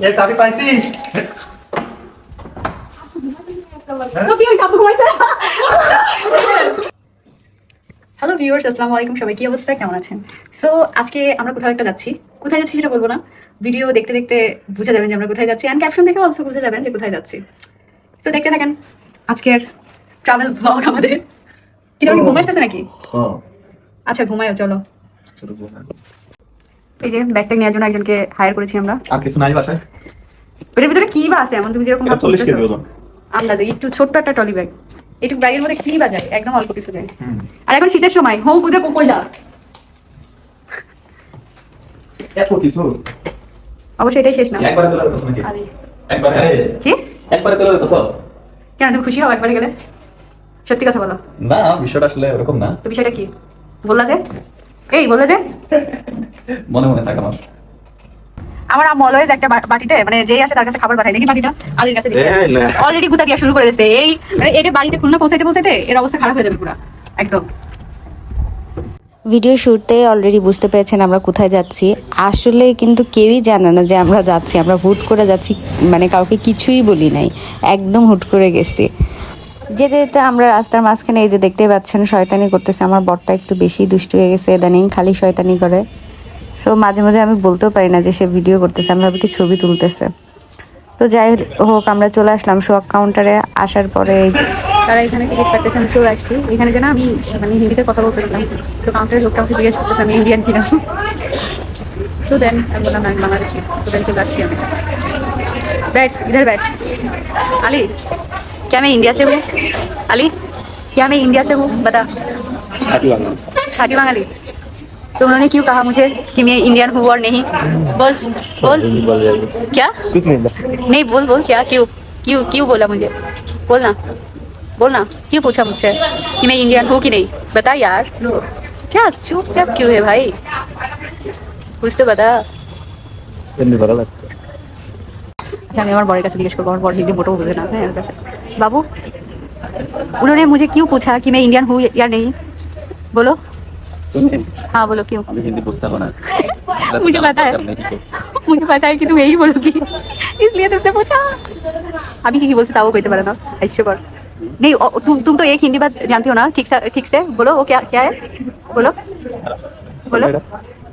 এ চাবি পাইছিস? Hello viewers, আসসালামু আলাইকুম। সবাই কি অবস্থা, কেমন আছেন? সো আজকে আমরা কোথাও একটা যাচ্ছি। কোথায় যাচ্ছি সেটা বলবো না, ভিডিও দেখতে দেখতে বুঝে যাবেন যে আমরা কোথায় যাচ্ছি, অ্যান্ড ক্যাপশন দেখে অলসো বুঝে যাবেন যে কোথায় যাচ্ছি। সো দেখতে থাকেন আজকের ট্রাভেল ব্লগ আমাদের। কি তুমি ঘুম আসতেছে নাকি? আচ্ছা ঘুমায়ও, চলো। এই যে ব্যাগটা নেওয়ার জন্য একজনকে হায়ার করেছি আমরা। আর কিছু নাই বাসায়? ওটার ভিতরে কি বা আছে এমন তুমি যেরকম 40 কেজি ওজন। আন্দাজে একটু ছোট্ট একটা টলি ব্যাগ। একটু ব্যাগের মধ্যে কি বা যায়, একদম অল্প কিছু যায়। আর এখন শীতের সময় হোক বুঝে কইলা এত কিছু অবশ্যই এটাই শেষ না। একবারে চলে যেতেছ নাকি? আরে একবারে কি একবারে চলে যেতেছ? কেন তুমি খুশি হও একবারে গেলে? সত্যি কথা বলো। না, বিষয়টা আসলে এরকম না। তো বিষয়টা কি বললা যে? এই বললা যে মনে মনে থাকে আমার। আমার আম্মু অলওয়েজ একটা বাটিতে মানে যেই আসে তার কাছে খাবার পাঠায়, দেখি বাটিটা আলীর কাছে দিছে। এই না। অলরেডি গুতা দিয়া শুরু করে দিয়েছে। এই মানে এটা বাড়িতে খুলনা পৌঁছাইতে পৌঁছাইতে এর অবস্থা খারাপ হয়ে যাবে পুরো একদম। ভিডিও শুটে অলরেডি বুঝতে পেরেছেন আমরা কোথায় যাচ্ছি। আসলে কিন্তু কেউই জানে না যে আমরা যাচ্ছি, আমরা হুট করে যাচ্ছি, মানে কাউকে কিছুই বলি নাই, একদম হুট করে গেছি। যেতে যেতে আমরা রাস্তার মাঝখানে এই যে দেখতে পাচ্ছেন শয়তানি করতেছে। আমার বরটা একটু বেশি দুষ্টু হয়ে গেছে ইদানিং, খালি শয়তানি করে। সো মাঝে মাঝে আমি বলতেও পারি না যে সে ভিডিও করতেছে, আমি ভাবি কি ছবি তুলতেছে। তো যাই হোক আমরা চলে আসলাম শোয়াক কাউন্টারে। আসার পরে তারা এখানে টিকিট কাটতেছে, আমি চলে আসছি। এখানে যেন আমি মানে হিন্দিতে কথা বলতেছিলাম, তো কাউন্টারের লোকটা আমাকে জিজ্ঞেস করতেছে আমি ইন্ডিয়ান কিনা। তো দেন আমি বললাম আমি বাংলাদেশি। তো দেন চলে আসছি আমি। बैठ इधर बैठ। अली क्या मैं इंडिया से हूँ? अली क्या मैं इंडिया से हूँ? बता। खाटी बंगाली। तो उन्होंने क्यों कहा मुझे कि मैं इंडियन हूँ और नहीं? बोल बोल क्या? कुछ नहीं। नहीं बोल बोल क्या, क्यों क्यों क्यों बोला मुझे? बोल ना क्यों पूछा मुझसे कि मैं इंडियन हूँ कि नहीं? बता यार, क्या चुपचाप क्यों है भाई? कुछ तो बता। अच्छा मैं बड़े का जिज्ञेस करबो, बड़ हिंदी मोटो बुझे ना है कैसे। बाबू उन्होंने मुझे क्यों पूछा कि मैं इंडियन हूँ या नहीं? बोलो। हाँ बोलो क्यों? हिंदी पूछता हो ना। मुझे पता है कि तुम यही बोलोगी, इसलिए तुमसे पूछा। अभी की बोलते था वो कहते पारे ना ऐसे कर। नहीं तुम तो एक हिंदी बात जानती हो ना ठीक से बोलो। वो क्या क्या है? बोलो बोलो।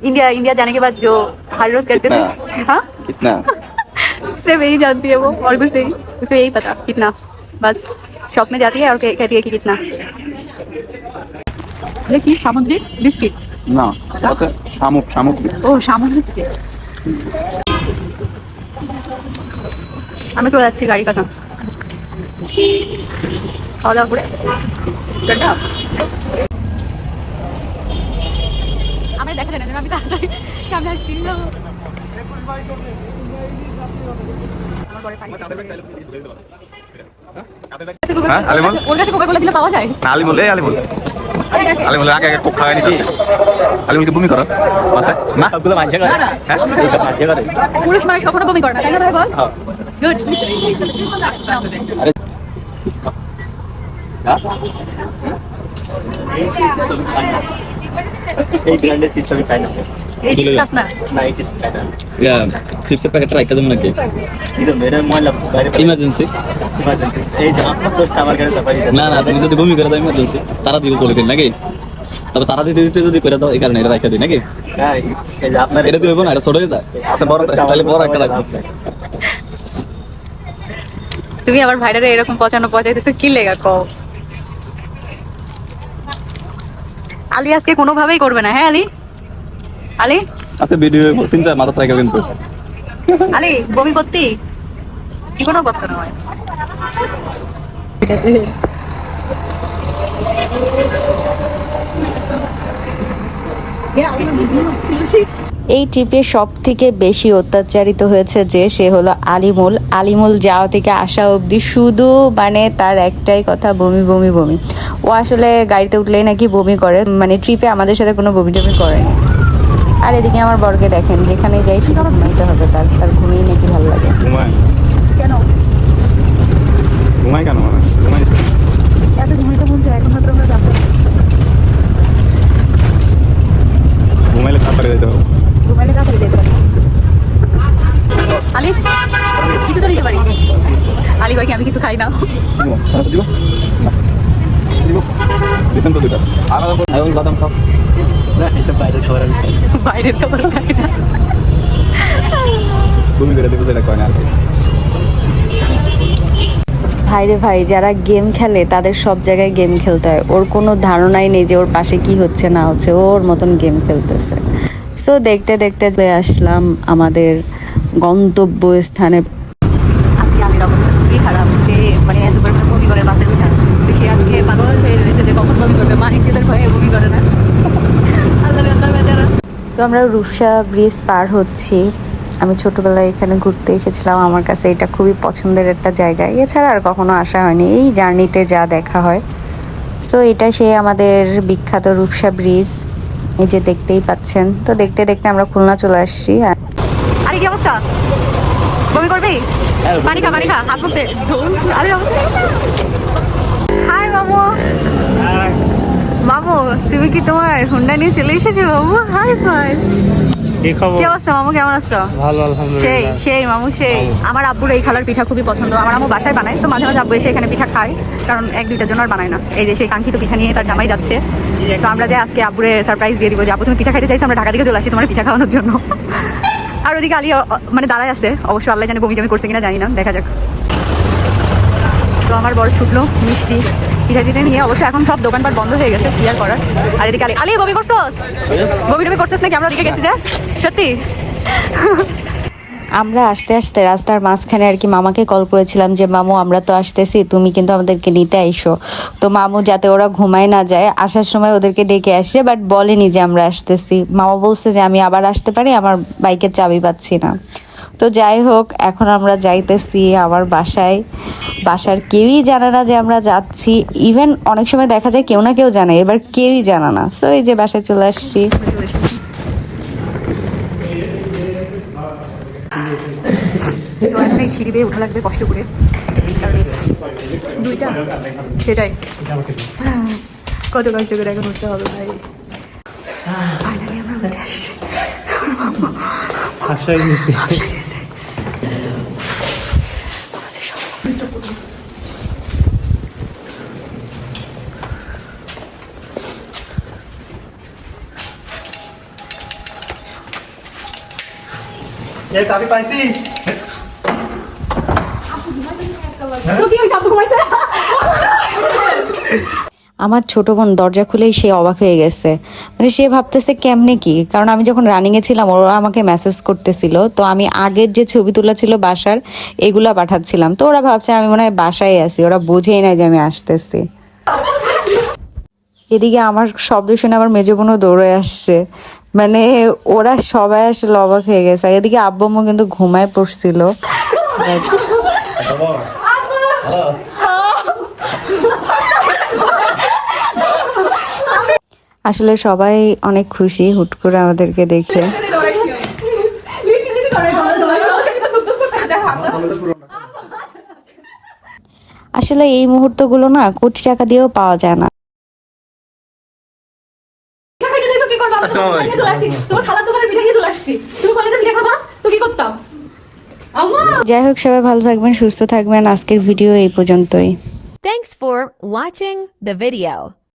इंडिया जाने के बाद जो हर रोज करते थे। हाँ कितना? सिर्फ यही जानती है वो, और कुछ नहीं। उसको यही पता कितना, बस शॉप में जाती है और कहती है कि कितना। देखिए सामुद्रिक बिस्किट না, এটা সামুদ্রিক। ও সামুদ্রিক বিস্কিট। আমি চলে যাচ্ছি গাড়ি কাটা খাওয়া দাওয়া করে। আমি দেখা যায় না, আমি তাড়াতাড়ি সামনে আসছি। হ্যাঁ আলিমুল, ওর কাছে কোকা-কোলা দিলে পাওয়া যায়? না আলিমুল, এই আলিমুল আলিমুল আগে আগে কোক খাওয়াই নাকি? আলিমুল কি বমি করো আছে না? সবগুলো মাঝে করে। হ্যাঁ এইসব মাঝে করে। পুরুষ মানে কখনো বমি করে না, তাই না ভাই? বল গুড। আরে এই ব্র্যান্ডের সিট আমি খাই না। এই চিজ খাস না? না এই সিট খাই না। ইয়া চিপসের প্যাকেট রাখা দেব নাকি? ಇದು মেরে ময়লা বাইরে ইমার্জেন্সি এই যে আপনার দোষটা আমার কাছে সাফাই না না, তুমি যদি বমি করে দাও ইমার্জেন্সি তারা দিব করে দিন নাকি? তবে তারা দিতে দিতে যদি করে দাও এই কারণে এটা রাখা দিই নাকি? হ্যাঁ এই যে আপনার এটা দিবেন না, এটা ছোট হয়ে যায়। আচ্ছা বড় তাহলে বড় একটা রাখো। তুমি আবার ভাইরারে এরকম 95 পচাইতেছো কি লেগা কও? আলী আজকে কোনোভাবেই করবে না। হ্যাঁ আলী আলী আচ্ছা ভিডিও চিন্তা মাথা থেকে কিন্তু আলী বমি করতি জীবনও করতে নয়। এই ট্রিপে সব থেকে বেশি অত্যাচারিত হয়েছে যে সে হলো আলিমুল। আলিমুল যাওয়া থেকে আসা অবধি শুধু মানে তার একটাই কথা, বমি বমি বমি। ও আসলে গাড়িতে উঠলেই নাকি বমি করে, মানে ট্রিপে আমাদের সাথে কোনো বমি টমি করেনি। আর এদিকে আমার বরকে দেখেন, যেখানে যাই শুধু ঘুমাইতে হবে, তার ঘুমিয়ে নাকি ভালো লাগে। ঘুমায় কেন ঘুমায় কেন মানে ঘুমাইছে এত ঘুমাইতে বলছে এখন মাত্র আমরা যাবো। ঘুমাইলে তাড়াতাড়ি যেতে হবে। ঘুমাইলে তাড়াতাড়ি যেতে হবে। আলি কিছু তো নিতে পারিস। আলি ভাই কি আমি কিছু খাই না। বাদাম খাও না, এইসব বাইরের খাবার আমি খাই। বাইরের খাবার খাই না। বমি করে দেবো সেটা কয় না আর কি। ভাইরে ভাই, যারা গেম খেলে তাদের সব জায়গায় গেম খেলতে হয়। ওর কোনো ধারণাই নেই যে ওর পাশে কি হচ্ছে না হচ্ছে, ওর মতন গেম খেলতেছে। সো দেখতে দেখতে চলে আসলাম আমাদের গন্তব্য স্থানে। আজকে আমির অবস্থা খুবই খারাপ। সে মানে এত পরিমাণে বমি করে বাসের উঠা, সে আজকে পাগল হয়ে রয়েছে যে কখন বমি করবে, মা নিজেদের ভয়ে বমি করে না। আল্লাহ আল্লাহ বেচারা। তো আমরা রূপসা ব্রিজ পার হচ্ছি। আমি ছোটবেলায় এখানে ঘুরতে এসেছিলাম, আমার কাছে এটা খুবই পছন্দের একটা জায়গা। এছাড়া আর কখনো আসা হয়নি, এই জার্নিতে যা দেখা হয়। সো এটা সেই আমাদের বিখ্যাত রূপসা ব্রিজ, এই যে দেখতেই পাচ্ছেন। তো দেখতে দেখতে আমরা খুলনা চলে আসছি। আরে কি অবস্থা, বমি করবি? পানি খা, পানি খা, হাত মুখতে। আরে হাই মামু। মামু তুমি কি তোমার হুন্ডা নিয়ে চলে এসেছো? মামু হাই ফাই। কি অবস্থা মামু, কেমন আছো? ভালো, সেই আলহামদুলিল্লাহ। সেই মামু সেই। আমার আব্বুর এই খালার পিঠা খুবই পছন্দ। আমার আম্মু বাসায় বানায়, তো মাঝে মাঝে আব্বু এসে এখানে পিঠা খায়, কারণ এক দুইটার জন্য আর বানায় না। এই যে সেই কাঙ্ক্ষিত পিঠা নিয়ে তার জামাই যাচ্ছে। তো আমরা যে আজকে আব্বুরে সারপ্রাইজ দিয়ে দিব যে আব্বু তুমি পিঠা খাইতে চাইছো, আমরা ঢাকা থেকে চলে আসছি তোমার পিঠা খাওয়ানোর জন্য। আর ওদিকে আলী মানে দাঁড়ায় আছে, অবশ্য আল্লাহ জানে বমি জমি করছে কিনা জানি না, দেখা যাক। তো আমার বড় ছুটলো মিষ্টি পিঠা টিঠা নিয়ে। অবশ্য এখন সব দোকানপাট বন্ধ হয়ে গেছে, কি আর করার। আর এদিকে আলী, আলী বমি করছোস? বমি টমি করছোস নাকি? আমরা ওদিকে গেছি যে সত্যি। আমরা আসতে আসতে রাস্তার মাঝখানে আর কি মামাকে কল করেছিলাম যে মামু আমরা তো আসতেছি, তুমি কিন্তু আমাদেরকে নিতে আইসো। তো মামু যাতে ওরা ঘুমায় না যায়, আসার সময় ওদেরকে ডেকে আসে, বাট বলেনি যে আমরা আসতেছি। মামা বলছে যে আমি আবার আসতে পারি, আমার বাইকের চাবি পাচ্ছি না। তো যাই হোক, এখন আমরা যাইতেছি আমার বাসায়। বাসার কেউই জানে না যে আমরা যাচ্ছি। ইভেন অনেক সময় দেখা যায় কেউ না কেউ জানে, এবার কেউই জানে না। সো এই যে বাসায় চলে আসছি। তো এখন এই সিঁড়ি বেয়ে উঠা লাগবে কষ্ট করে, দুইটা সেটাই কত কষ্ট করে এখন উঠতে হবে ভাই। ফাইনালি আমরা উঠে আসছি। আশায় গেছি। চাবি পাইছিস? আমার ছোট বোন দরজা খুলেই সে অবাক হয়ে গেছে। মানে সে ভাবতেছে কেমনে কি, কারণ আমি যখন রানিংয়ে ছিলাম ওরা আমাকে মেসেজ করতেছিল। তো আমি আগের যে ছবি তোলা ছিল বাসার, এগুলা পাঠাচ্ছিলাম। তো ওরা ভাবছে আমি মনে হয় বাসায় আছি, ওরা বোঝেই না যে আমি আসতেছি। এদিকে আমার শব্দ শুনে আমার মেজো বোনও দৌড়ে আসছে। মানে ওরা সবাই আসলে অবাক হয়ে গেছে। আর এদিকে আব্বু আম্মু কিন্তু ঘুমায় পড়ছিল। আসলে সবাই অনেক খুশি হুট করে আমাদেরকে দেখে। আসলে এই মুহূর্তগুলো না কোটি টাকা দিয়েও পাওয়া যায় না। যাই হোক, সবাই ভালো থাকবেন, সুস্থ থাকবেন। আজকের ভিডিও এই পর্যন্তই। Thanks for watching the video.